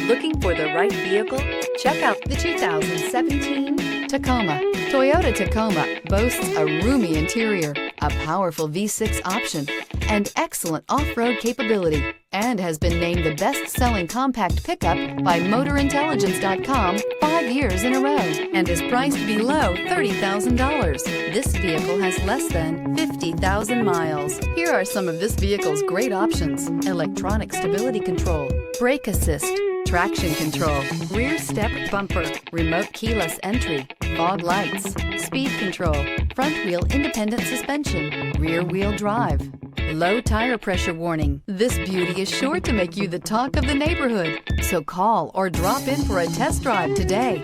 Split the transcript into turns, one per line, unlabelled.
Looking for the right vehicle? Check out the 2017 Tacoma. Toyota Tacoma boasts a roomy interior, a powerful V6 option, and excellent off-road capability, and has been named the best-selling compact pickup by MotorIntelligence.com 5 years in a row, and is priced below $30,000. This vehicle has less than 50,000 miles. Here are some of this vehicle's great options: electronic stability control, brake assist, traction control, rear step bumper, remote keyless entry, fog lights, speed control, front wheel independent suspension, rear wheel drive, low tire pressure warning. This beauty is sure to make you the talk of the neighborhood. So call or drop in for a test drive today.